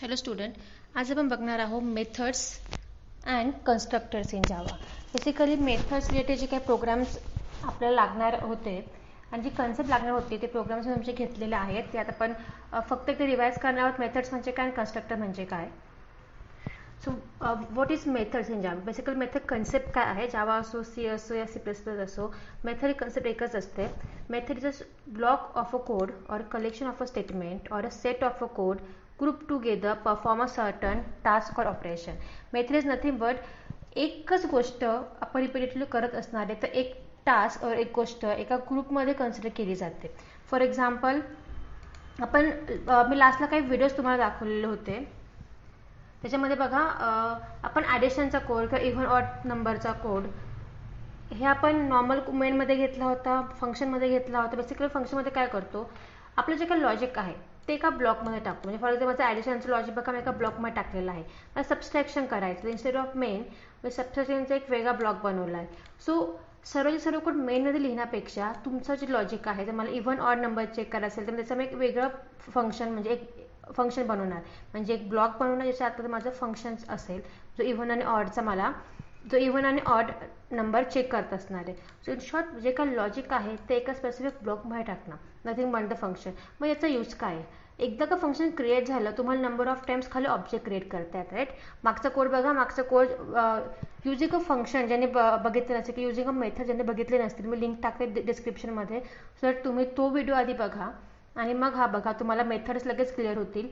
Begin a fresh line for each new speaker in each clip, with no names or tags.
Hello student, आज आपण बघणार आहोत methods and constructors in Java. Basically methods related जे काही प्रोग्राम्स आपल्याला लागणार होते आणि जी कन्सेप्ट लागणार होती ते प्रोग्राम्स तुमचे घेतलेले आहेत. ते आता आपण फक्त ते रिवाइज करणार आहोत. मेथड्स म्हणजे काय आणि कन्स्ट्रक्टर म्हणजे काय. So what is methods in Java. Basically method concept काय आहे. जावा असो, सी असो या C++ असो, मेथड ही कन्सेप्ट एकच असते. Method is a block of a code or collection of a statement or a set of a code group together perform a certain task or operation. Method is nothing but एकच गोष्ट आपण repeatedly करत असणार आहे. तर एक task और एक गोष्ट एका ग्रुपमध्ये कन्सिडर केली जाते. फॉर एक्झाम्पल आपण मी लास्टला काही व्हिडिओज तुम्हाला दाखवलेले होते. त्याच्यामध्ये बघा आपण ॲडिशनचा कोड किंवा इव्हन ऑड नंबरचा कोड हे आपण नॉर्मल मेनमध्ये घेतला होता, फंक्शनमध्ये घेतला होता. बेसिकली फंक्शनमध्ये काय करतो, आपलं जे काही लॉजिक आहे ते एका ब्लॉकमध्ये टाकतो. म्हणजे फॉर एक्झाम्पल माझं ॲडिशनचं लॉजिक बघा मी एका ब्लॉकमध्ये टाकलेलं आहे. मला सबस्ट्रॅक्शन करायचं, इन्स्टेड ऑफ मेन मी सबस्ट्रॅक्शनचा एक वेगळा ब्लॉक बनवला आहे. सो सर्व कोड मेनमध्ये लिहिण्यापेक्षा तुमचं जे लॉजिक आहे, जर मला इव्हन ऑड नंबर चेक करायचं असेल तर त्याचं मी एक वेगळं फंक्शन म्हणजे एक फंक्शन बनवणार, म्हणजे एक ब्लॉक बनवणार ज्याच्या आत माझं फंक्शन असेल जो इव्हन आणि ऑडचा मला जो इव्हन आणि ऑड नंबर चेक करत असणार आहे. सो इन शॉर्ट जे काही लॉजिक आहे ते एका स्पेसिफिक ब्लॉकमध्ये टाकणार, नथिंग बट द फंक्शन. मग याचा यूज काय आहे. एकदा का फंक्शन क्रिएट झालं तुम्हाला नंबर ऑफ टाइम्स खाली ऑब्जेक्ट क्रिएट करता येतात. राईट. मागचा कोड बघा, मागचा कोड युजिंग अ फंक्शन ज्यांनी बघितलं नसेल की युजिंग अ मेथड ज्यांनी बघितले नसतील मी लिंक टाकते डिस्क्रिप्शनमध्ये. सो तुम्ही तो व्हिडिओ आधी बघा आणि मग हा बघा, तुम्हाला मेथड्स लगेच क्लिअर होतील.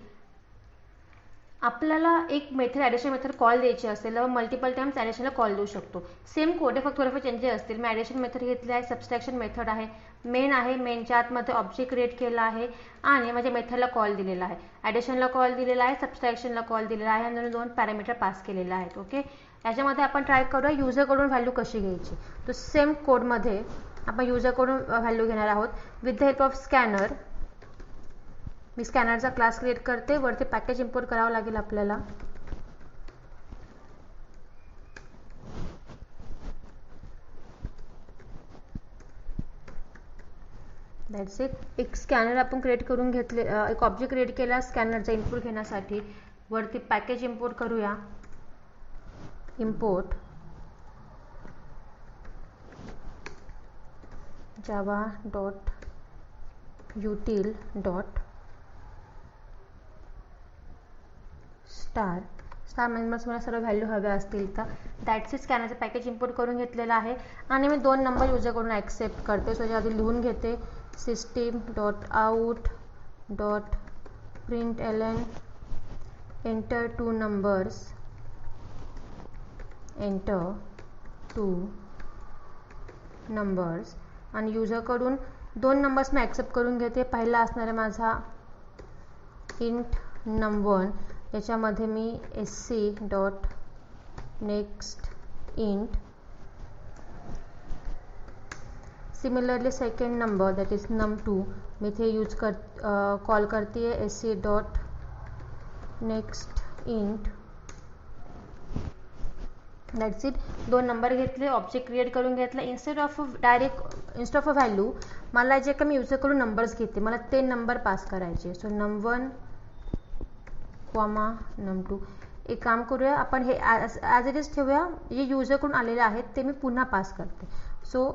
आपल्याला एक मेथड ॲडिशन मेथड कॉल द्यायची असेल तर मल्टिपल टाइम्स ॲडिशनला कॉल देऊ शकतो. सेम कोड आहे, फक्त थोडेफार चेंजेस असतील. मी ॲडिशन मेथड घेतली आहे, सबस्ट्रॅक्शन मेथड आहे, मेन आहे, मेनच्या आतमध्ये ऑब्जेक्ट क्रिएट केला आहे आणि माझ्या मेथडला कॉल दिलेला आहे, ॲडिशनला कॉल दिलेला आहे, सबस्ट्रॅक्शनला कॉल दिलेला आहे आणि दोन पॅरामीटर पास केलेले आहेत. ओके. याच्यामध्ये आपण ट्राय करूया युजरकडून व्हॅल्यू कशी घ्यायची. तर सेम कोडमध्ये आपण युजरकडून व्हॅल्यू घेणार आहोत with the help of scanner. मी स्कॅनरचा क्लास क्रिएट करते. वरती पॅकेज इम्पोर्ट करावं लागेल आपल्याला. That's it. एक स्कॅनर आपण क्रिएट करून घेतले, एक ऑब्जेक्ट क्रिएट केला स्कॅनरचा इनपुट घेण्यासाठी. वरती पॅकेज इम्पोर्ट करूया. Import Java dot util dot star म्हणजे मला सर्व व्हॅल्यू हव्या असतील तर दॅट्स इट. स्कॅनरचं पॅकेज इम्पोर्ट करून घेतलेलं आहे आणि मी 2 नंबर युजर करून ॲक्सेप्ट करते. सो आधी लिहून घेते system dot out dot println enter 2 numbers, enter 2 numbers आणि युजरकडून 2 नंबर्स मी ॲक्सेप्ट करून घेते. पहिला असणार आहे माझा इंट num1, याच्यामध्ये मी sc dot next int. Similarly second number that is num2 मी इथे यूज कॉल करते sc dot next int. That's it. 2 number घेतले, ऑब्जेक्ट क्रिएट करून घेतला. इन्स्टेड ऑफ अ व्हॅल्यू मला जे का मी युजर करून नंबर्स घेते मला ते नंबर पास करायचे. So num1 num2. एक काम करूया आपण, हे ॲज इट इज ठेवूया. जे युजरकडून आलेले आहेत ते मी पुन्हा पास करते. सो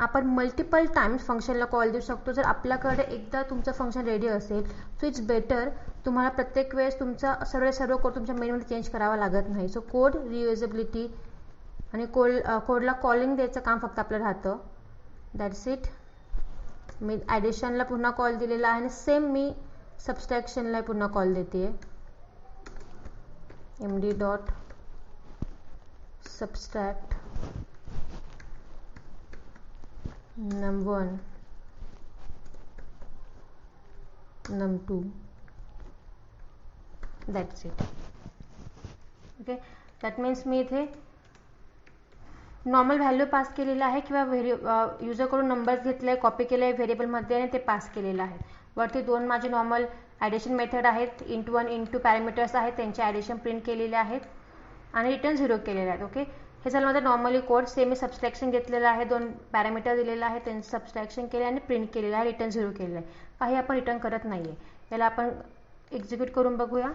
आपण मल्टिपल टाइम्स फंक्शनला कॉल देऊ शकतो जर आपल्याकडे एकदा तुमचं फंक्शन रेडी असेल. सो इट्स बेटर तुम्हाला प्रत्येक वेळेस तुमचा सर्व कोड तुमच्या मेनमध्ये चेंज करावा लागत नाही. सो कोड रियुजेबिलिटी आणि कोडला कॉलिंग द्यायचं काम फक्त आपलं राहतं. That's it. मी ॲडिशनला पुन्हा कॉल दिलेला आहे आणि सेम मी सबस्ट्रॅक्शनला पुन्हा कॉल देते. md dot subtract num1 num2. That's it. Okay. That means मी इथे नॉर्मल व्हॅल्यू पास केलेलं आहे किंवा युजरकडून नंबर्स घेतले, कॉपी केले आहे व्हेरिएबलमध्ये आणि ते पास केलेलं आहे. वरती 2 माझे नॉर्मल ॲडिशन मेथड आहेत. int1 int2 पॅरामीटर्स आहेत, त्यांचे ॲडिशन प्रिंट केलेले आहेत आणि रिटर्न 0 केलेले आहेत. ओके. हे झालं माझं नॉर्मली कोड. सेम मी सबस्ट्रॅक्शन घेतलेलं आहे, 2 पॅरामीटर दिलेलं आहे, त्यांचं सबस्ट्रॅक्शन केले आणि प्रिंट केलेलं आहे, रिटर्न 0 केलेलं आहे. काही आपण रिटर्न करत नाही आहे. याला आपण एक्झिक्यूट करून बघूया.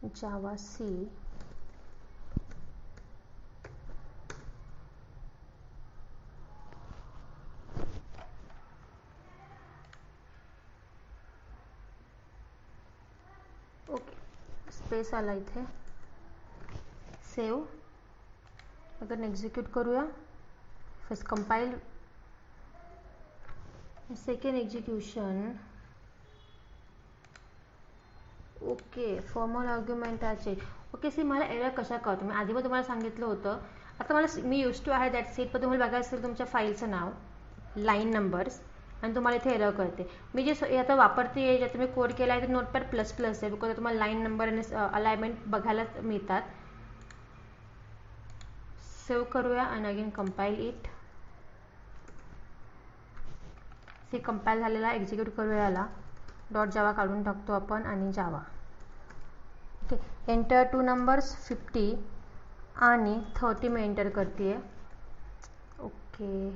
जावा सी ओके, स्पेस आला इथे, सेव. अगर एक्झिक्यूट करूया, first compile, second execution. Okay, formal argument आहे. ओके, सी मला एरर कशा कळतो, मी आधी पण तुम्हाला सांगितलं होतं. आता मला मी यूज टू आहे दॅट सीट, पण तुम्हाला बघायचं असेल तुमच्या फाईलचं नाव, लाईन नंबर्स, आणि तुम्हाला इथे एरर कळते. मी जे आता वापरते, ज्यात मी कोड केला आहे ते नोटपॅड प्लस प्लस आहे, बिकॉज तुम्हाला लाईन नंबर आणि अलाइनमेंट बघायला मिळतात. सेव्ह करूया आणि again compile it. See compile झालेला, एक्झिक्यूट करूया याला. डॉट जावा काढून टाकतो आपण आणि जावा. ओके, एंटर 2 नंबर्स 50 आणि 30 मी एंटर करते. Okay,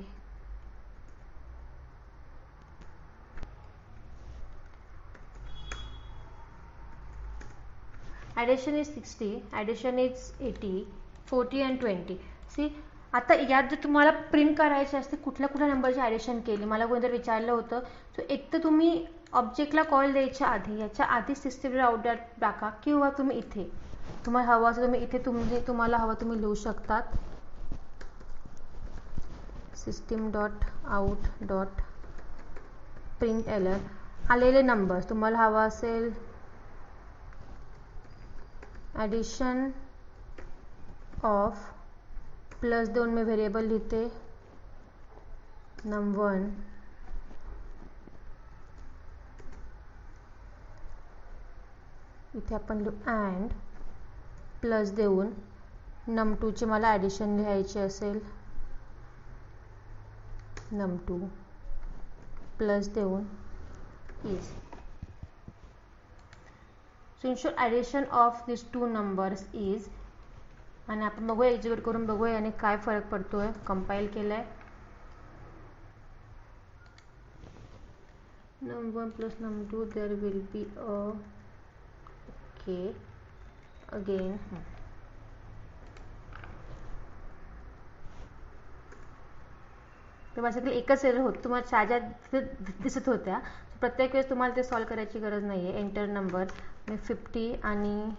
addition is 60, addition is 80, 40 and 20. See आता यात जर तुम्हाला प्रिंट करायचे असते कुठल्या कुठल्या नंबरची ॲडिशन केली, मला कोणीतरी विचारलं होतं. सो एक तर तुम्ही ऑब्जेक्टला कॉल द्यायच्या आधी, याच्या आधी सिस्टीमला आउटडॉट टाका, किंवा तुम्ही इथे तुम्हाला हवं असं तुम्ही इथे तुम्हाला हवं तुम्ही लिहू शकतात. System dot out dot print एलर आलेले नंबर्स तुम्हाला हवा असेल. ॲडिशन ऑफ प्लस 2 मी व्हेरिएबल लिहिते, num1 इथे आपण लिहू अँड प्लस देऊन num2 ची मला ॲडिशन लिहायची असेल, num2 प्लस देऊन is. So ensure addition of this 2 numbers is. आणि आपण बघूया, एक्झिक्यूट करून बघूया आणि काय फरक पडतोय. कंपाईल केलंय, num1 plus num2 there will be a. Okay, again तर बेसिकली एकच एरर होत तुम्हाला चार दिसत होत्या. प्रत्येक वेळेस तुम्हाला ते सॉल्व करायची गरज नाही आहे. एंटर नंबर मी 50 आणि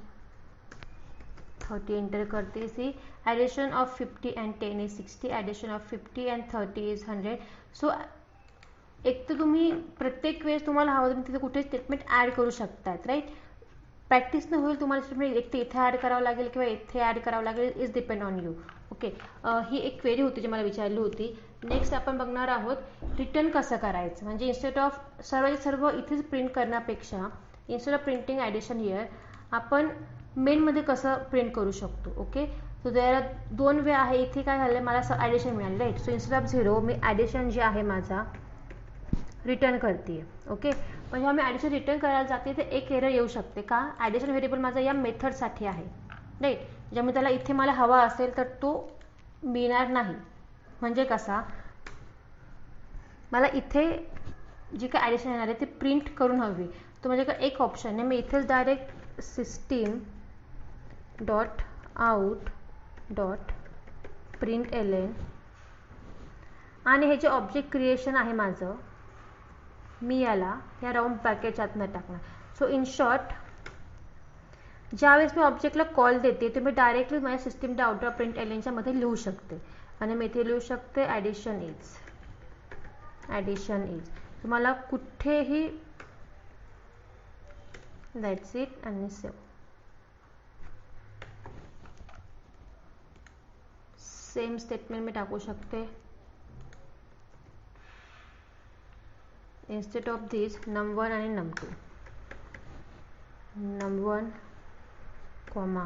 30 एंटर करते. See addition of 50 and 10 is 60, addition of 50 and 30 is 100. So एक तर तुम्ही प्रत्येक वेळेस तुम्हाला हवं तुम्ही तिथे कुठे स्टेटमेंट ॲड करू शकतात, राईट. प्रॅक्टिसनं होईल तुम्हाला स्टेटमेंट एक तर इथे ॲड करावं लागेल किंवा इथे ॲड करावं लागेल, is depend on you. Okay, ही एक क्वेरी होती जी मला विचारली होती. नेक्स्ट आपण बघणार आहोत रिटर्न कसं करायचं. म्हणजे इन्स्टेड ऑफ सर्व इथेच प्रिंट करण्यापेक्षा instead of printing addition here आपण मेनमध्ये कसं प्रिंट करू शकतो. ओके, सो त्याला 2 वे आहे. इथे काय झालं, मला ॲडिशन मिळालं, राईट. सो इन्स्टेड ऑफ 0 मी ॲडिशन जे आहे माझा रिटर्न करते. ओके, पण जेव्हा मी ॲडिशन रिटर्न करायला जाते तर एक एरर येऊ शकते. का, ॲडिशन व्हेरिएबल माझा या मेथडसाठी आहे, राईट. ज्यामुळे त्याला इथे मला हवा असेल तर तो मिळणार नाही. म्हणजे कसा, मला इथे जी काय ॲडिशन येणार आहे ती प्रिंट करून हवी. तो माझ्याकडे एक ऑप्शन आहे, मी इथेच direct system dot out dot print LN आणि हे जे ऑब्जेक्ट क्रिएशन आहे माझं, मी याला या राऊंड ब्रॅकेटच्या आतनं टाकणार. सो इन शॉर्ट, ज्यावेळेस मी ऑब्जेक्टला कॉल देते तर मी डायरेक्टली माझ्या system dot out dot print एलएनच्या मध्ये लिहू शकते. आणि मी इथे लिहू शकते ॲडिशन इज. तुम्हाला कुठेही दॅट्स इट आणि सेव्ह. सेम स्टेटमेंट मी टाकू शकते. इन्स्टेड ऑफ दिस num1 आणि num2, num1 comma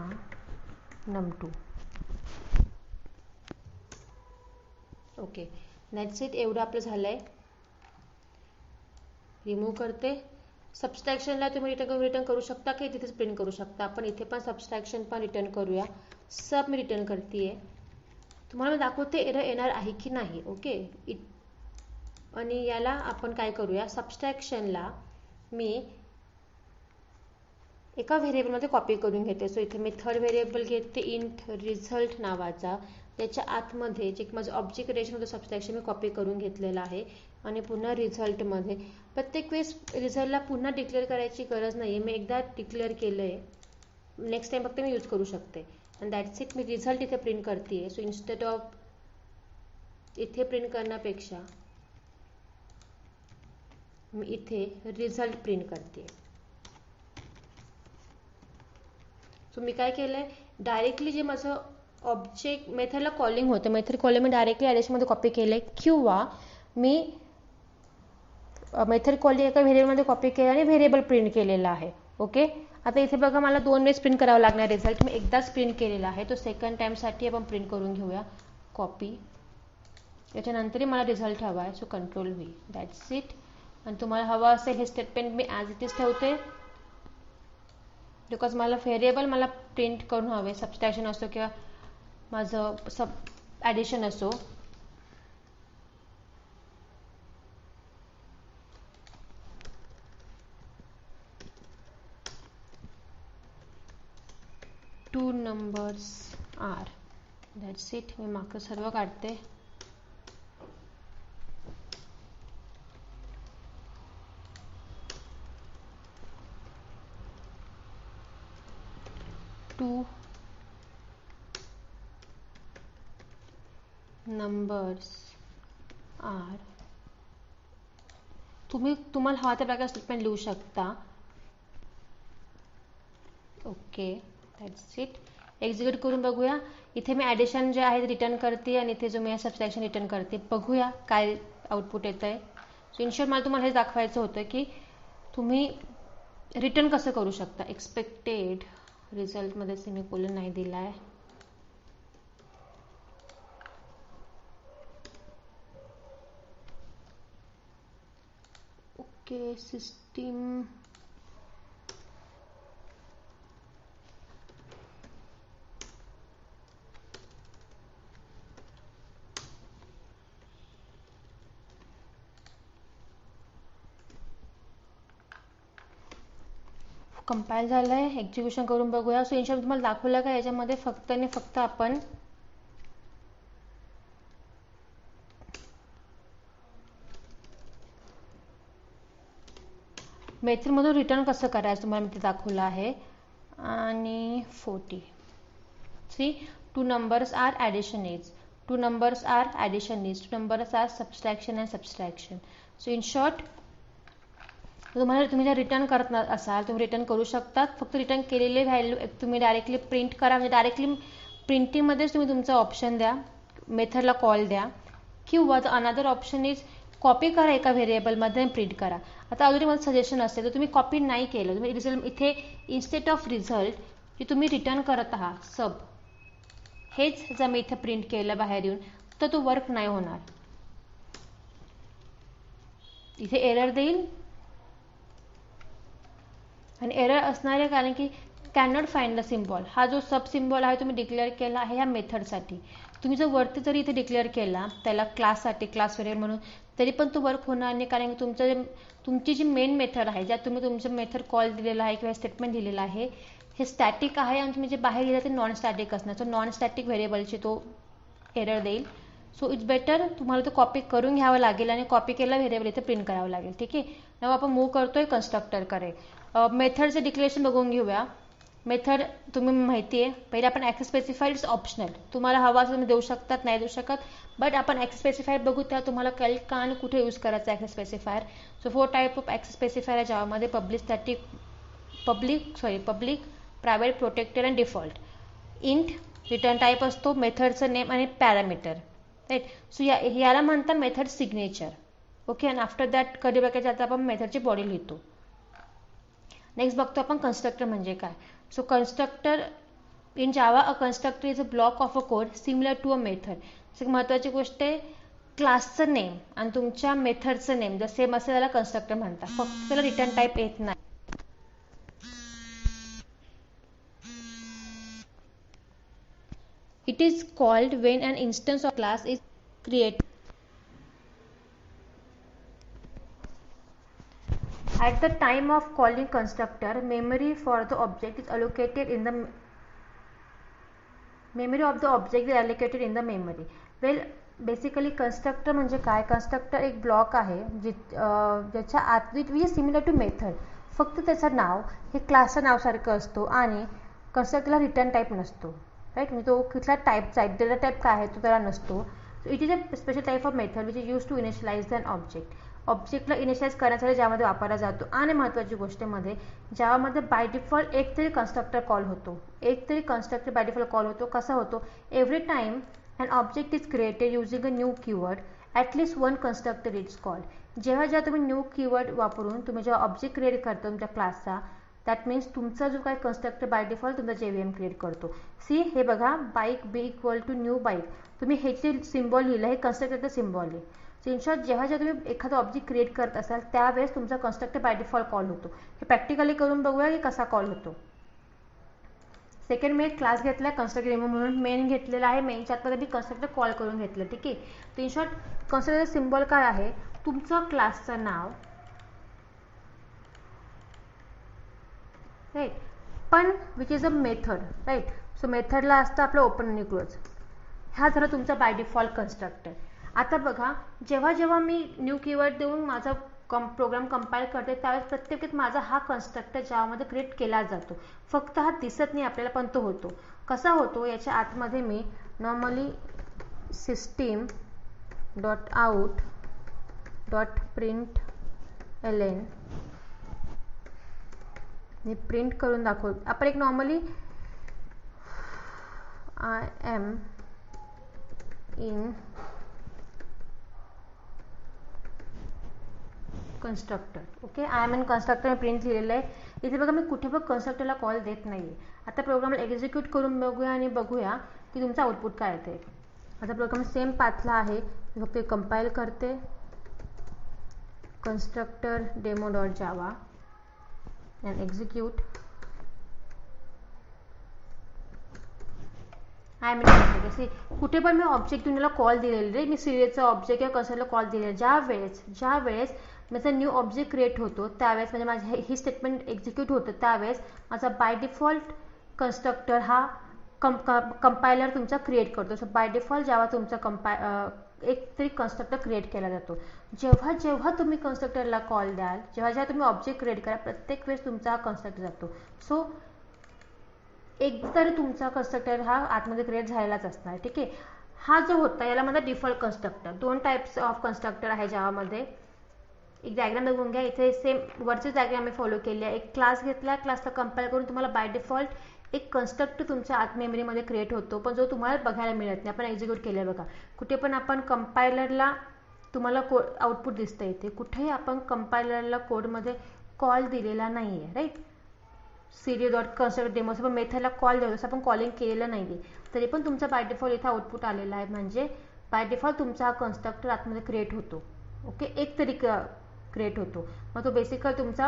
num2. Okay, that's it. एवढं आपलं झालंय. रिमूव्ह करते. सबस्ट्रॅक्शनला तुम्ही रिटर्न करू शकता की तिथेच प्रिंट करू शकता. आपण इथे पण सबस्ट्रॅक्शन पण रिटर्न करूया. सब मी रिटर्न करते. तुम्हाला मी दाखवते एरर येणार आहे की नाही. ओके, आणि याला आपण काय करूया, सबस्ट्रॅक्शनला मी एका व्हेरिएबलमध्ये कॉपी करून घेते. सो इथे मी थर्ड व्हेरिएबल घेते इंट रिझल्ट नावाचा. त्याच्या आतमध्ये जे माझं ऑब्जेक्ट क्रिएशन होतं सबस्ट्रॅक्शन मी कॉपी करून घेतलेलं आहे आणि पुन्हा रिझल्टमध्ये प्रत्येक वेळेस रिझल्टला पुन्हा डिक्लेअर करायची गरज नाही आहे. मी एकदा डिक्लेअर केलं आहे, नेक्स्ट टाइम फक्त मी यूज करू शकते. And that's it. मी रिझल्ट इथे प्रिंट करते आहे. सो इन्स्टेड ऑफ इथे प्रिंट करण्यापेक्षा मी इथे रिझल्ट प्रिंट करते. सो मी काय केलं आहे, डायरेक्टली जे माझं ऑब्जेक्ट मेथडला कॉलिंग होतं, मेथड कॉलिंग मी डायरेक्टली ॲडिशनमध्ये कॉपी केलं आहे, किंवा मी मेथड कॉलिंग एका व्हेरिएबलमध्ये कॉपी केलं आणि व्हेरिएबल प्रिंट केलेला आहे. ओके, आता इथे बघा मला 2 वेळेस प्रिंट करावं लागणार रिझल्ट. मी एकदाच प्रिंट केलेला आहे, तो सेकंड टाईमसाठी आपण प्रिंट करून घेऊया. कॉपी, याच्यानंतरही मला रिझल्ट हवा आहे. So control V. That's it. आणि तुम्हाला हवं असेल हे स्टेटमेंट मी ॲज इट इज ठेवते, बिकॉज मला व्हेरिएबल मला प्रिंट करून हवे, सबस्ट्रॅक्शन असो किंवा माझं ॲडिशन असो. Two numbers are. That's it. मी मागचं सर्व काढते. Two numbers are. तुम्हाला हवा त्या प्रकारे स्टेटमेंट लिहू शकता. Okay, that's it. एक्झिक्यूट करून बघूया. इथे मी ॲडिशन जे आहे ते रिटर्न करते आणि इथे जो मी सबस्ट्रॅक्शन रिटर्न करते. बघूया काय आउटपुट येतं आहे. सो इन शॉर्ट मला तुम्हाला हे दाखवायचं होतं की तुम्ही रिटर्न कसं करू शकता. एक्सपेक्टेड रिझल्टमध्ये सेमीकोलन नाही दिला आहे. ओके, सिस्टीम कंपाईल झालं आहे. एक्झिक्युशन करून बघूया. सो इन शॉर्ट तुम्हाला दाखवलं का याच्यामध्ये फक्त आणि फक्त आपण मेथडमधून रिटर्न कसं करायचं तुम्हाला मी ते दाखवलं आहे. आणि 40. See, 2 numbers are addition is, 2 numbers are addition is, 2 numbers are subtraction and subtraction. So in short, तुम्ही जर रिटर्न करत असाल तुम्ही रिटर्न करू शकता. फक्त रिटर्न केलेले व्हॅल्यू तुम्ही डायरेक्टली प्रिंट करा. म्हणजे डायरेक्टली प्रिंटिंगमध्येच तुम्ही तुमचा ऑप्शन द्या, मेथडला कॉल द्या, किंवा the another option is copy करा एका व्हेरिएबलमध्ये प्रिंट करा. आता ऑलरेडी मला सजेशन असेल तर तुम्ही कॉपी नाही केलं, तुम्ही रिझल्ट इथे इन्स्टेड ऑफ रिझल्ट जे तुम्ही रिटर्न करत आहात सब, हेच जर मी इथे प्रिंट केलं बाहेर येऊन तर तो वर्क नाही होणार. इथे एरर देईल आणि एरर असणार आहे कारण की कॅनॉट फाइंड द सिम्बॉल. हा जो सब सिम्बॉल आहे तुम्ही डिक्लेअर केला आहे ह्या मेथडसाठी. तुम्ही जर वरती जरी इथे डिक्लेअर केला त्याला क्लाससाठी, क्लास व्हेरिएबल म्हणून, तरी पण तो वर्क होणार नाही. कारण की तुमची जी मेन मेथड आहे ज्यात तुम्ही तुमचं मेथड कॉल दिलेला आहे किंवा स्टेटमेंट दिलेला आहे हे स्टॅटिक आहे आणि तुम्ही जे बाहेर लिहिलं ते नॉन स्टॅटिक असणार. सो नॉन स्टॅटिक व्हेरिएबलची तो एरर देईल. सो इट्स बेटर तुम्हाला तो कॉपी करून घ्यावं लागेल आणि कॉपी केला व्हेरिएबल इथे प्रिंट करावं लागेल. ठीक आहे. मग आपण मूव्ह करतोय कन्स्ट्रक्टरकडे. मेथडचं डिक्लेरेशन बघून घेऊया. मेथड तुम्ही माहिती आहे, पहिले आपण ॲक्सेस स्पेसिफाईड इट्स ऑप्शनल. तुम्हाला हवा असं तुम्ही देऊ शकतात, नाही देऊ शकत. बट आपण ॲक्सेस स्पेसिफायर बघू त्या तुम्हाला कळेल का आणि कुठे यूज करायचं access specifier. So 4 type of access specifier आहे ज्यामध्ये पब्लिक, प्रायव्हेट, प्रोटेक्टेड आणि डिफॉल्ट. इंट रिटर्न टाईप असतो, मेथडचं नेम आणि पॅरामीटर, राईट. सो याला म्हणतात मेथड सिग्नेचर. ओके. आणि आफ्टर दॅट कर्ली ब्रॅकेटच्या आता आपण मेथडची बॉडी लिहितो. नेक्स्ट बघतो आपण कन्स्ट्रक्टर म्हणजे काय. So constructor in Java, a constructor is a block of a code similar to a method. एक महत्त्वाची गोष्ट आहे, क्लासचं नेम आणि तुमच्या मेथडचं नेम जर सेम असेल त्याला कन्स्ट्रक्टर म्हणतात. फक्त त्याला रिटर्न टाईप येत नाही. It is called when an instance of class is created. At the time of calling constructor, memory for the object is allocated in the memory of the object is allocated in the memory. Well, basically constructor म्हणजे काय? Constructor एक block आहे ज्याच्या आत which is similar to method, फक्त त्याचं नाव हे क्लासचं नावसारखं असतो आणि कन्स्ट्रक्टरला रिटर्न टाईप नसतो, राईट. म्हणजे तो कुठला टाईपचा आहे, डेटा टाईप काय आहे तो त्याला नसतो. So it is a special type of method which is use to initialize an object. ऑब्जेक्टला इनिशियलाइज करण्यासाठी ज्यामध्ये वापरला जातो. आणि महत्त्वाची गोष्टीमध्ये ज्यामध्ये बाय डिफॉल्ट एक तरी कन्स्ट्रक्टर कॉल होतो, एक तरी कन्स्ट्रक्टर बाय डिफॉल्ट कॉल होतो. कसा होतो? Every time an object is created using a new keyword, at least one constructor is called. जेव्हा तुम्ही न्यू कीवर्ड वापरून तुम्ही जेव्हा ऑब्जेक्ट क्रिएट करतो तुमच्या क्लासचा, दॅट मीन्स तुमचा जो काही कन्स्ट्रक्टर बाय डिफॉल्ट तुमचा JVM क्रिएट करतो. सी हे बघा, bike B equal to new bike, तुम्ही हे जे सिम्बॉल लिहिलं हे कन्स्ट्रक्टरचं सिम्बॉल आहे. सो इन शॉर्ट जेव्हा तुम्ही एखादा ऑब्जेक्ट क्रिएट करत असाल त्यावेळेस तुमचा कन्स्ट्रक्टर बाय डिफॉल्ट कॉल होतो. हे प्रॅक्टिकली करून बघूया की कसा कॉल होतो. सेकंड मी क्लास घेतला कन्स्ट्रक्टर रिमूव्ह म्हणून, मेन घेतलेला आहे. मेनच्या आतमध्ये मी कन्स्ट्रक्टर कॉल करून घेतलं. ठीक आहे. तर इन शॉर्ट कन्स्ट्रक्टरचा सिम्बॉल काय आहे? तुमचं क्लासचं नाव, राईट, पण which is a method, right. So मेथडला असतं आपलं ओपन आणि क्लोज. हा झाला तुमचा बाय डिफॉल्ट कन्स्ट्रक्टर. आता बघा, जेव्हा मी न्यू कीवर्ड देऊन माझा प्रोग्राम कंपाईल करते त्यावेळेस प्रत्येक माझा हा कन्स्ट्रक्टर ज्यामध्ये क्रिएट केला जातो. फक्त हा दिसत नाही आपल्याला, पण तो होतो. कसा होतो? याच्या आतमध्ये मी normally system dot out dot print ln मी प्रिंट करून दाखवतो. आपण एक normally I am in constructor. Okay, I am in constructor मी प्रिंट लिहिलेलं आहे. इथे बघा मी कुठे पण कन्स्ट्रक्टरला कॉल देत नाही आहे. आता प्रोग्रामला एक्झिक्यूट करून बघूया आणि बघूया की तुमचं आउटपुट काय येते. आता प्रोग्राम सेम पाथला आहे, मी फक्त कंपाईल करते. Constructor demo dot Java and execute. I am in constructor. कुठे पण मी ऑब्जेक्ट तुम्हाला कॉल दिलेले रे, मी सिरियसचा ऑब्जेक्ट किंवा कन्स्ट्रक्टरला कॉल दिलेला. ज्या वेळेस माझा न्यू ऑब्जेक्ट क्रिएट होतो त्यावेळेस म्हणजे माझे ही स्टेटमेंट एक्झिक्यूट होतं त्यावेळेस माझा बाय डिफॉल्ट कन्स्ट्रक्टर हा कंपायलर तुमचा क्रिएट करतो. सो बाय डिफॉल्ट जेव्हा तुमचा एक तरी कन्स्ट्रक्टर क्रिएट केला जातो. जेव्हा तुम्ही कन्स्ट्रक्टरला कॉल द्याल, जेव्हा तुम्ही ऑब्जेक्ट क्रिएट करा, प्रत्येक वेळेस तुमचा हा कन्स्ट्रक्टर जातो. सो एक तर तुमचा कन्स्ट्रक्टर हा आतमध्ये क्रिएट झालेलाच असणार. ठीक आहे. हा जो होता याला माझा डिफॉल्ट कन्स्ट्रक्टर. दोन टाइप्स ऑफ कन्स्ट्रक्टर आहे ज्यामध्ये. एक डायग्राम बघून घ्या. इथे सेम वरची डायग्राम मी फॉलो केली आहे. एक क्लास घेतला, क्लासला कंपाईल करून तुम्हाला बाय डिफॉल्ट एक कन्स्ट्रक्टर तुमच्या आत मेमरीमध्ये क्रिएट होतो, पण जो तुम्हाला बघायला मिळत नाही. आपण एक्झिक्यूट केलं बघा. कुठे पण आपण कंपायलरला तुम्हाला आउटपुट दिसतं इथे. कुठेही आपण कंपायलरला कोडमध्ये कॉल दिलेला नाही आहे, right. CD dot constructor demo आपण मेथडला कॉल देतो तसं आपण कॉलिंग केलेलं नाही आहे, तरी पण तुमचा बाय डिफॉल्ट इथे आउटपुट आलेला आहे. म्हणजे बाय डिफॉल्ट तुमचा हा कन्स्ट्रक्टर आतमध्ये क्रिएट होतो. ओके, एक तरी क्रिएट होतो. मग तो बेसिकली तुमचा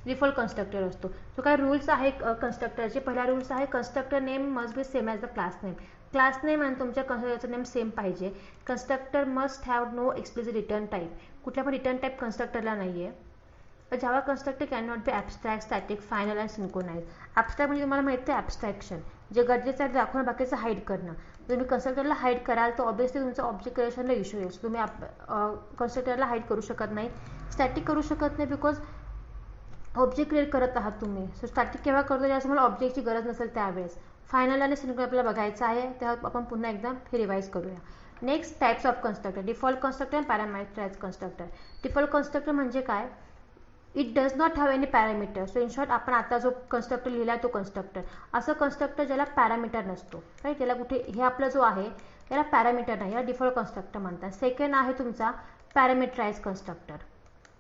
डिफॉल्ट कन्स्ट्रक्टर असतो. तो काय रूल्स आहे कन्स्ट्रक्टरचे. पहिला रूल्स आहे constructor name must be same as the class name. Class name आणि तुमच्या कन्स्ट्रक्टरचं नेम सेम पाहिजे. Constructor must have no explicit return type. कुठल्या पण रिटर्न टाईप कन्स्ट्रक्टरला नाही आहे. Java constructor can not be abstract, static, final and synchronize. Abstract म्हणजे तुम्हाला माहिती आहे ॲबस्ट्रॅक्शन, जे गरजेचं आहे दाखवणं, बाकीचं हाईड करणं. तुम्ही कन्स्ट्रक्टरला हाईड कराल तर ऑब्व्हियसली तुमचं ऑब्जेक्ट क्रिएशनला इश्यू येईल. तुम्ही कन्स्ट्रक्टरला हाईड करू शकत नाही, स्टॅटिक करू शकत नाही, बिकॉज ऑब्जेक्ट क्रिएट करत आहात तुम्ही. सो स्टॅटिक केव्हा करतो जेव्हा तुम्हाला ऑब्जेक्टची गरज नसेल त्यावेळेस. फायनल आणि सिंक्रोनाइज आपल्याला बघायचं आहे, तेव्हा आपण पुन्हा एकदा हे रिवाइज करूया. Next types of constructor. Default constructor आणि पॅरामीटराइज्ड कन्स्ट्रक्टर. डिफॉल्ट कन्स्ट्रक्टर म्हणजे काय? It does not have any parameter. So in short आपण आता जो कन्स्ट्रक्टर लिहिला आहे तो कन्स्ट्रक्टर. असं कन्स्ट्रक्टर ज्याला पॅरामीटर नसतो, राईट. त्याला कुठे हे आपला जो आहे याला पॅरामीटर नाही, याला डिफॉल्ट कन्स्ट्रक्टर म्हणतात. सेकंड आहे तुमचा पॅरामीटराइज्ड कन्स्ट्रक्टर.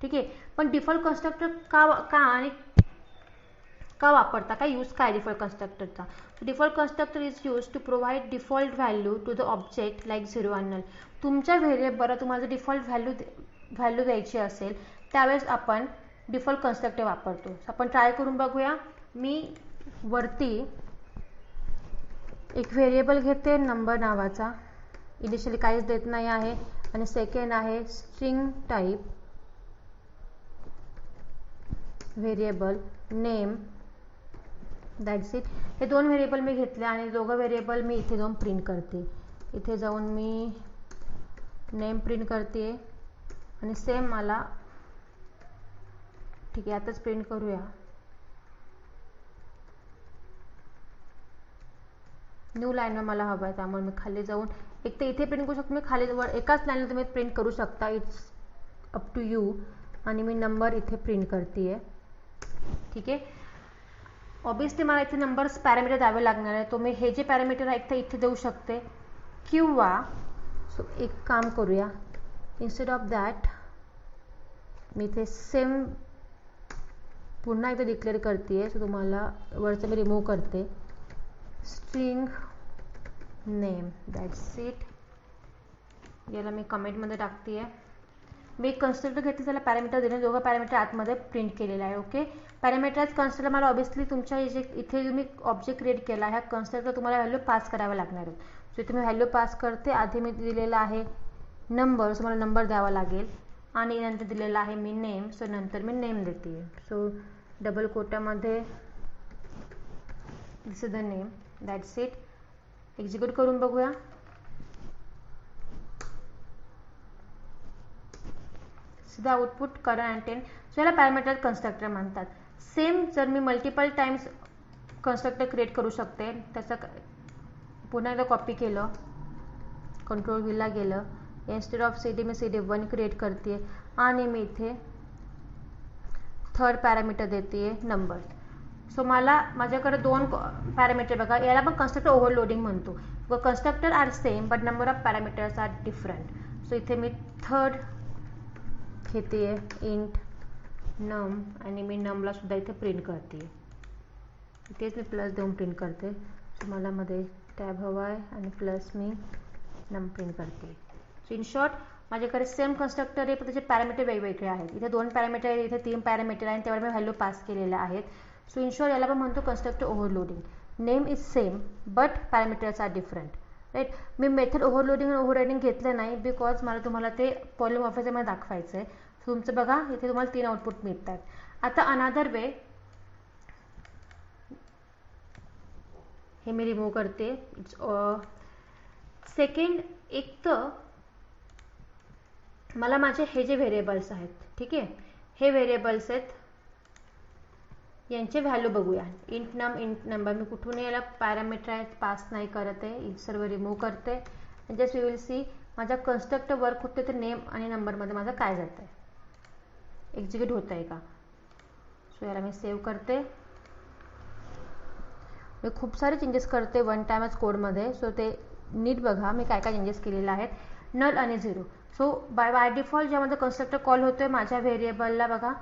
ठीक आहे. पण डिफॉल्ट कन्स्ट्रक्टर का वापरता, काय यूज काय डिफॉल्ट कन्स्ट्रक्टरचा? Default constructor is use to provide default value to the object like 0 आणि नल. तुमच्या व्हेरिएबलला तुम्हाला डिफॉल्ट व्हॅल्यू द्यायची असेल त्यावेळेस आपण डिफॉल्ट कन्स्ट्रक्टर वापरतो. आपण ट्राय करून बघूया. मी वरती एक व्हेरिएबल घेते नंबर नावाचा, इनिशियली काहीच देत नाही आहे, आणि सेकंड आहे string type variable name, that's it. हे दोन व्हेरिएबल मी घेतले आणि दोघं व्हेरिएबल मी इथे जाऊन प्रिंट करते. इथे जाऊन मी नेम प्रिंट करते आणि सेम मला, ठीक आहे आताच प्रिंट करूया. न्यू लाईनवर मला हवं आहे, त्यामुळे मी खाली जाऊन एक तर इथे प्रिंट करू शकतो, मी खाली वर एकाच लाईनला तुम्ही प्रिंट करू शकता, इट्स अप टू यू. आणि मी नंबर इथे प्रिंट करते आहे. ठीक आहे. ऑब्वियसली मला इथे नंबर्स पॅरामीटर द्यावे लागणार आहे, तो मी हे जे पॅरामीटर आहे ते इथे देऊ शकते किंवा एक काम करूया, इन्स्टेड ऑफ दॅट मी इथे सेम पुन्हा एकदा डिक्लेअर करते. सो तुम्हाला वरचं मी रिमूव्ह करते. String name, that's it. याला मी कमेंटमध्ये टाकते आहे. मी एक कन्स्ट्रक्टर घेतली, त्याला पॅरामीटर दिले, दोघं पॅरामीटर आतमध्ये प्रिंट केलेलं आहे. ओके. पॅरामीटराइज कन्स्ट्रक्टर मला ऑब्वियसली तुमच्या इथे तुम्ही ऑब्जेक्ट क्रिएट केला, ह्या कन्स्ट्रक्टर तुम्हाला व्हॅल्यू पास करावं लागणार आहे. सो इथे मी व्हॅल्यू पास करते. आधी मी दिलेला आहे नंबर, सो मला नंबर द्यावा लागेल आणि नंतर दिलेला आहे मी नेम, सो नंतर मी नेम देते. सो डबल कोटामध्ये this is the name, that's it. Execute करून बघूया. सीधा आउटपुट करा अँड टेन. सो याला पॅरामीटर कन्स्ट्रक्टर म्हणतात. सेम जर मी मल्टिपल टाइम्स कन्स्ट्रक्टर क्रिएट करू शकते, त्याचा पुन्हा एकदा कॉपी केलं, कंट्रोल व्हीला गेलं, इन्स्टेड ऑफ CD मी CD1 क्रिएट करते आणि मी इथे थर्ड पॅरामीटर देते नंबर. सो मला माझ्याकडे दोन पॅरामीटर बघा, याला पण कन्स्ट्रक्टर ओव्हरलोडिंग म्हणतो. Constructor are same but number of parameters are different. So इथे मी थर्ड घेते इंट नम आणि मी नमला सुद्धा इथे प्रिंट करते. इथेच मी प्लस देऊन प्रिंट करते. सो मला मध्ये टॅब हवा आहे आणि प्लस मी नम प्रिंट करते. सो इन शॉर्ट माझ्याकडे सेम कन्स्ट्रक्टर आहे, पण त्याचे पॅरामीटर वेगवेगळे आहेत. इथे 2 पॅरामीटर आहे, इथे 3 पॅरामीटर आहे आणि त्यावर मी व्हॅल्यू पास केलेल्या आहेत. सो इन शॉर्ट याला पण म्हणतो constructor overloading. Name is same but parameters are different. Right. मी मेथड ओव्हरलोडिंग आणि ओव्हररायडिंग घेतलं नाही बिकॉज मला तुम्हाला ते पॉलिमॉर्फिझममध्ये दाखवायचं आहे. तुमचं बघा इथे तुम्हाला 3 आउटपुट मिळतात. आता अनदर वे, हे मी रिमूव्ह करते. सेकंड, एक तर मला माझे हे जे व्हेरिएबल्स आहेत, ठीक आहे, हे व्हेरिएबल्स आहेत, यांचे व्हॅल्यू बघूया. इंट नम, इंट नंबर. मी कुठून याला पॅरामीटर पास नाही करत आहे, सर्व रिमूव्ह करते. जस्ट यू विल सी माझा कन्स्ट्रक्टर वर्क होते तर नेम आणि नंबरमध्ये माझं काय जातं आहे, एक्झिक्यूट होत आहे का. सो याला मी सेव्ह करते. मी खूप सारे चेंजेस करते वन टाइमच कोडमध्ये. सो ते नीट बघा मी काय काय चेंजेस केलेले आहेत. नल आणि 0. सो बाय डिफॉल्ट ज्यामध्ये कन्स्ट्रक्टर कॉल होतोय माझ्या व्हेरिएबलला बघा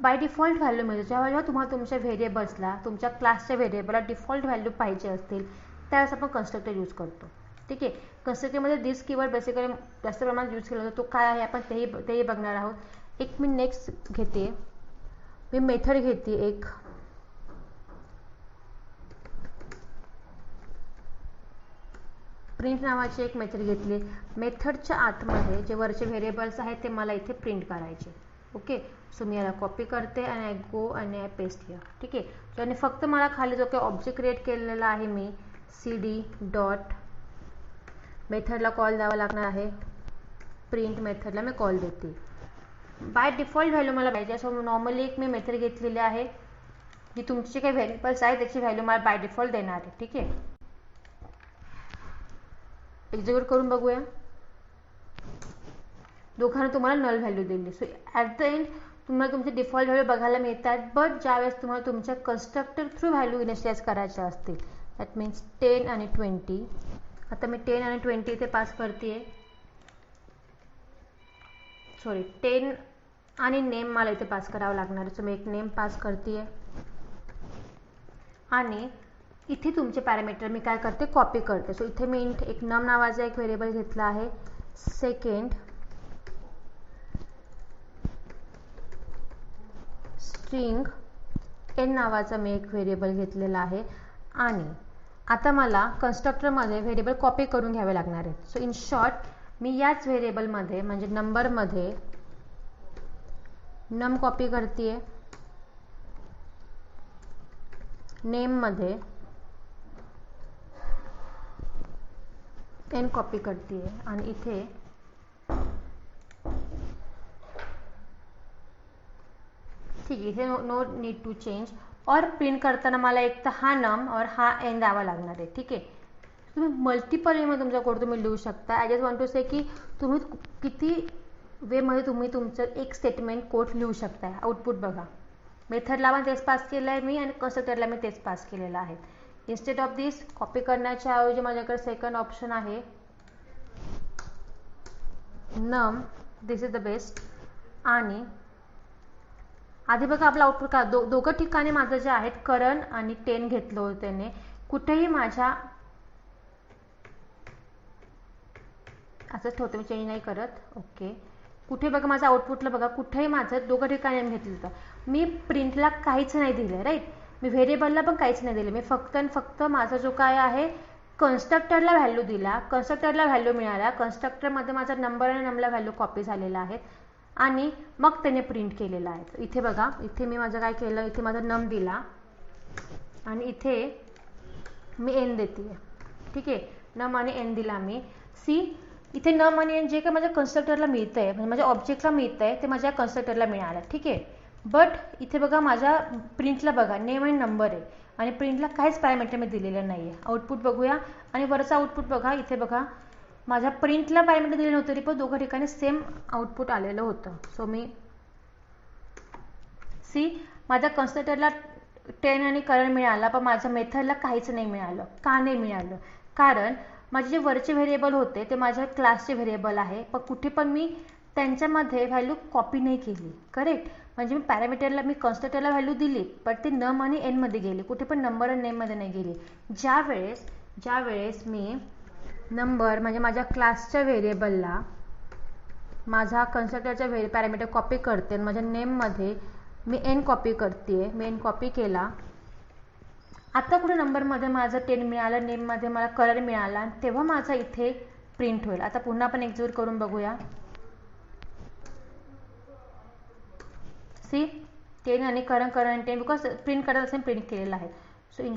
बाय डिफॉल्ट व्हॅल्यू मिळते. जेव्हा जेव्हा तुम्हाला तुमच्या व्हेरिएबल्सला, तुमच्या क्लासच्या व्हेरिएबलला डिफॉल्ट व्हॅल्यू पाहिजे असतील त्यावेळेस आपण कन्स्ट्रक्टर यूज करतो. ठीक आहे. कन्स्ट्रक्टरमध्ये दिस कीवर्ड बेसिकली जास्त प्रमाणात यूज केला जातो. तो काय आहे आपण तेही बघणार आहोत. एक मी नेक्स्ट घेते, मी मेथड घेते एक, प्रिंट नावाची एक मेथड घेतली. मेथडच्या आतमध्ये जे वरचे व्हेरिएबल्स आहेत ते मला इथे प्रिंट करायचे. ओके. सो मी याला कॉपी करते आणि आय गो आणि आय पेस्ट हिअर. ठीक आहे. सो आणि फक्त मला खाली जो काही ऑब्जेक्ट क्रिएट केलेला आहे मी CD डॉट मेथडला कॉल द्यावा लागणार आहे. प्रिंट मेथडला मी कॉल देते. बाय डिफॉल्ट व्हॅल्यू मला पाहिजे. सो नॉर्मली एक मी मेथड घेतलेली आहे जी तुमचे काही व्हेरिएबल्स आहे त्याची व्हॅल्यू मला बाय डिफॉल्ट देणार आहे. ठीक आहे. एक्झिक्यूट करून बघूया. दोघांना तुम्हाला नल व्हॅल्यू दिली. सो ॲट द एंड तुम्हाला तुमचे डिफॉल्ट व्हॅल्यू बघायला मिळतात. बट ज्यावेळेस तुम्हाला तुमच्या कन्स्ट्रक्टर थ्रू व्हॅल्यू इनिशियलाइज करायच्या असतील, दॅट मीन्स 10 आणि 20. आता मी 10 आणि 20 इथे पास करते. सॉरी, 10 आणि नेम मला इथे पास करावं लागणार आहे. सो मी एक नेम पास करते आणि इथे तुमचे पॅरामीटर मी काय करते, कॉपी करते. सो इथे मी एक नम नावाचा एक व्हेरिएबल घेतला आहे. सेकंड स्ट्रिंग n नावाचा मी एक व्हेरिएबल घेतलेला आहे आणि आता मला कन्स्ट्रक्टरमध्ये व्हेरिएबल कॉपी करून घ्यावे लागणार आहे. सो इन शॉर्ट मी याच व्हेरिएबलमध्ये म्हणजे नंबरमध्ये नम कॉपी करते, नेम मध्ये एन कॉपी करते आणि इथे ठीक आहे, इथे नो नीड टू चेंज. और प्रिंट करताना मला एक तर हा नम और हा एन द्यावा लागणार आहे. ठीक आहे, तुम्ही मल्टिपल वेमध्ये तुमचा कोड तुम्ही लिहू शकता. आय जस्ट वॉन्ट टू से की तुम्ही किती वेमध्ये तुम्ही तुमचं एक स्टेटमेंट कोड लिहू शकता. आउटपुट बघा, मेथडला पण तेच पास केलं आहे मी आणि कन्स्ट्रक्टरला मी तेच पास केलेलं आहे. इन्स्टेड ऑफ दिस कॉपी करण्याच्या ऐवजी माझ्याकडे सेकंड ऑप्शन आहे नम, दिस इज द बेस्ट. आणि आधी बघा आपला आउटपुट का दोघं ठिकाणी माझं जे आहेत करण आणि 10 घेतलं होतं त्याने, कुठेही माझ्या असंच ठेवतो मी, चेंज नाही करत. ओके, कुठे बघा माझं आउटपुटला बघा कुठेही माझं दोघं ठिकाणी घेतलं होतं. मी प्रिंटला काहीच नाही दिलं, राईट. मी व्हेरिएबलला पण काहीच नाही दिलं. मी फक्त आणि फक्त माझा जो काय आहे कन्स्ट्रक्टरला व्हॅल्यू दिला, कन्स्ट्रक्टरला व्हॅल्यू मिळाला, कन्स्ट्रक्टरमध्ये माझा नंबर आणि नमला व्हॅल्यू कॉपी झालेला आहेत आणि मग त्याने प्रिंट केलेला आहे. इथे बघा, इथे मी माझं काय केलं, इथे माझा नम दिला आणि इथे मी एन देते. ठीक आहे, नम आणि एन दिला मी. सी, इथे नम आणि एन जे काही माझ्या कन्स्ट्रक्टरला मिळतं आहे, म्हणजे माझ्या ऑब्जेक्टला मिळतं आहे ते माझ्या कन्स्ट्रक्टरला मिळालं. ठीक आहे, बट इथे बघा माझ्या प्रिंटला बघा नेम आणि नंबर आहे आणि प्रिंटला काहीच पॅरामीटर मी दिलेलं नाही आहे. आउटपुट बघूया आणि वरचा आउटपुट बघा, इथे बघा माझ्या प्रिंटला पॅरामीटर दिले नव्हते तरी पण दोघं ठिकाणी सेम आउटपुट आलेलं होतं. सो मी सी, माझ्या कन्स्ट्रक्टरला 10 आणि करण मिळाला पण माझ्या मेथडला काहीच नाही मिळालं. का नाही मिळालं? कारण माझे जे वरचे व्हेरिएबल होते ते माझ्या क्लासचे व्हेरिएबल आहे, पण कुठे पण मी त्यांच्यामध्ये व्हॅल्यू कॉपी नाही केली. करेक्ट, म्हणजे मी पॅरामीटरला मी कन्स्ट्रक्टरला व्हॅल्यू दिली पण ते नम आणि एन मध्ये गेली, कुठे पण नंबर आणि नेम मध्ये नाही गेली. ज्यावेळेस मी नंबर म्हणजे माझ्या क्लासच्या व्हेरिएबलला माझा कन्स्ट्रक्टरचा पॅरामीटर कॉपी करते आणि माझ्या नेम मध्ये मी एन कॉपी करते, मी एन कॉपी केला. आता कुठे नंबरमध्ये माझं 10 मिळालं, नेममध्ये मला कलर मिळाला, तेव्हा माझा इथे प्रिंट होईल. आता पुन्हा आपण एक्झिक्यूट करून बघूया. सी, 10 आणि करण 10 बिकॉज प्रिंट करत असेल प्रिंट केलेलं आहे. सो इन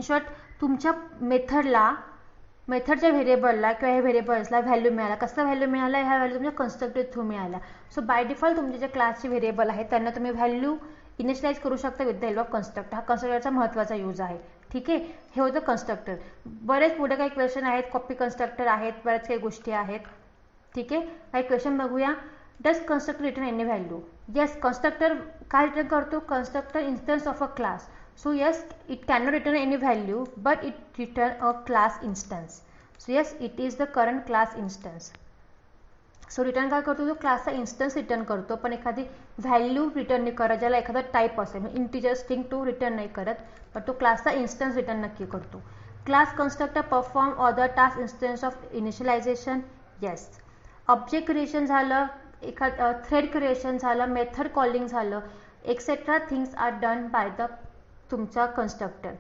शॉर्ट तुमच्या मेथडच्या व्हेरिएबलला किंवा ह्या व्हेरिएबल्सला व्हॅल्यू मिळाला. कसला व्हॅल्यू मिळाला? ह्या व्हॅल्यू तुमच्या कन्स्ट्रक्टर थ्रू मिळाला. सो बाय डिफॉल्ट तुमचे जे क्लासचे व्हेरिएबल आहेत त्यांना तुम्ही व्हॅल्यू इनिशियलाइज करू शकता with the help of constructor. हा कन्स्ट्रक्टरचा महत्त्वाचा यूज आहे. ठीक आहे, हे होतं कन्स्ट्रक्टर. बरेच पुढे काही क्वेश्चन आहेत, कॉपी कन्स्ट्रक्टर आहेत, बऱ्याच काही गोष्टी आहेत. ठीक आहे, काही क्वेश्चन बघूया. Does constructor return any value? Yes, constructor काय रिटर्न करतो? Constructor instance of a class. So yes, it cannot return any value, but it return a class instance. So yes, it is the current class instance. So return काय करतो? तो क्लासचा instance return करतो, पण एखादी value return नाही करत. ज्याला एखादा टाईप असेल, इंटिजर स्ट्रिंग तो रिटर्न नाही करत, पण तो क्लासचा इन्स्टन्स रिटर्न नक्की करतो. Class constructor perform other task instance of initialization. Yes, object creation झालं, थ्रेड क्रिएशन झालं, मेथड कॉलिंग झालं, etcetera things are done by the तुमचा कन्स्ट्रक्टर.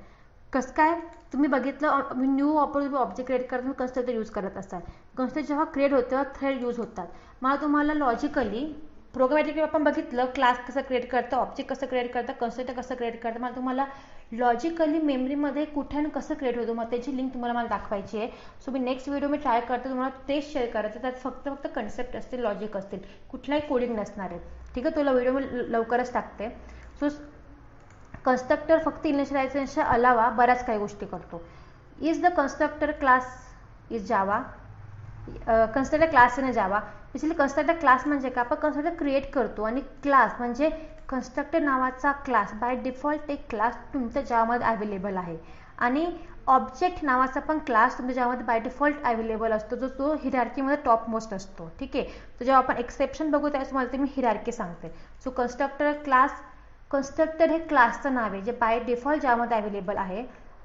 कसं काय? तुम्ही बघितलं, न्यू ऑब्जेक्ट क्रिएट करत तुम्ही कन्स्ट्रक्टर यूज करत असाल. कन्स्ट्रक्टर जेव्हा क्रिएट होतं तेव्हा थ्रेड यूज होतात. मला तुम्हाला लॉजिकली प्रोग्रामॅटिकली आपण बघितलं क्लास कसं क्रिएट करतं, ऑब्जेक्ट कसं क्रिएट करतं, कन्स्ट्रक्टर कसं क्रिएट करतं. मला तुम्हाला लॉजिकली मेमरीमध्ये कुठे आणि कसं क्रिएट होतं मग त्याची लिंक तुम्हाला मला दाखवायची आहे. सो मी नेक्स्ट व्हिडिओ मी ट्राय करते तुम्हाला तेच शेअर करायचं. त्यात फक्त कन्सेप्ट असतील, लॉजिक असतील, कुठलाही कोडिंग नसणार आहे. ठीक आहे, तुला व्हिडिओ मी लवकरच टाकते. सो कन्स्ट्रक्टर फक्त इनिशियलायझेशनच्या अलावा बऱ्याच काही गोष्टी करतो. Is the constructor class is Java. Constructor class in Java. Basically constructor class म्हणजे काय? आपण कन्स्ट्रक्टर क्रिएट करतो आणि क्लास म्हणजे कन्स्ट्रक्टर नावाचा क्लास बाय डिफॉल्ट एक क्लास तुमच्या जावामध्ये अवेलेबल आहे आणि ऑब्जेक्ट नावाचा पण क्लास तुमच्या जावामध्ये बाय डिफॉल्ट अवेलेबल असतो, जो तो हिरार्कीमध्ये टॉप मोस्ट असतो. ठीक आहे, तर जेव्हा आपण एक्सेप्शन बघू त्यावेळेस मला ते मी हिरार्की सांगते. सो कन्स्ट्रक्टर हे क्लासचं नाव आहे जे बाय डिफॉल्ट ज्यामध्ये अवेलेबल आहे.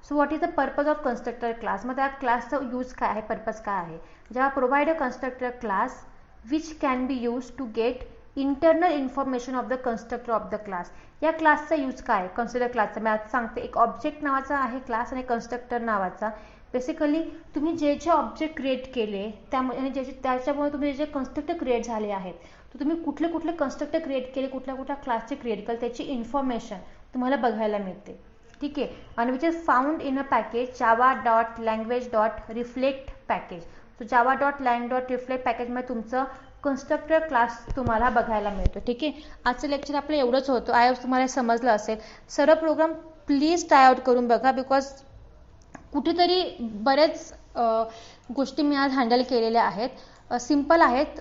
So what is the purpose of constructor class? मग त्या क्लासचा यूज काय आहे, पर्पज काय आहे? जेव्हा provide a constructor class which can be use to get internal information of the constructor of the class. या क्लासचा यूज काय आहे? कन्स्ट्रक्टर क्लासचा मी आता सांगते. एक ऑब्जेक्ट नावाचा आहे क्लास आणि कन्स्ट्रक्टर नावाचा. बेसिकली तुम्ही जे जे ऑब्जेक्ट क्रिएट केले त्यामुळे आणि त्याच्यामुळे तुम्ही जे कन्स्ट्रक्टर क्रिएट झाले आहेत, तर तुम्ही कुठले कुठले कन्स्ट्रक्टर क्रिएट केले, कुठल्या कुठल्या क्लासचे क्रिएट केले, त्याची इन्फॉर्मेशन तुम्हाला बघायला मिळते. ठीक आहे. आणि which is found in a package java.language.reflect package. So java.lang.reflect पॅकेजमध्ये तुमचं कन्स्ट्रक्टर क्लास तुम्हाला बघायला मिळतो. ठीक आहे. आजचं लेक्चर आपलं एवढंच होतं. आय होप तुम्हाला समजलं असेल. सर्व प्रोग्राम प्लीज ट्राय आउट करून बघा, बिकॉज कुठेतरी बरेच गोष्टी मी आज हँडल केलेल्या आहेत. सिम्पल आहेत.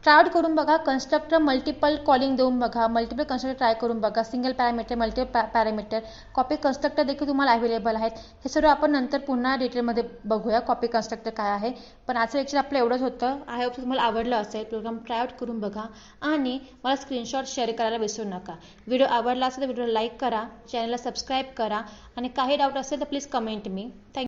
ट्राय आउट करून बघा. कन्स्ट्रक्टर मल्टिपल कॉलिंग देऊन बघा, मल्टिपल कन्स्ट्रक्टर ट्राय करून बघा, single parameter, multiple parameter, copy constructor देखील तुम्हाला अवेलेबल आहेत. हे सर्व आपण नंतर पुन्हा डिटेलमध्ये बघूया कॉपी कन्स्ट्रक्टर काय आहे. पण आजचं लेक्चर आपलं एवढंच होतं. आय होप तुम्हाला आवडलं असेल. प्रोग्राम ट्राय आउट करून बघा आणि मला स्क्रीनशॉट शेअर करायला विसरू नका. व्हिडिओ आवडला असेल तर व्हिडिओ लाईक करा, चॅनलला सबस्क्राईब करा आणि काही डाऊट असेल तर प्लीज कमेंट मी. थँक्यू.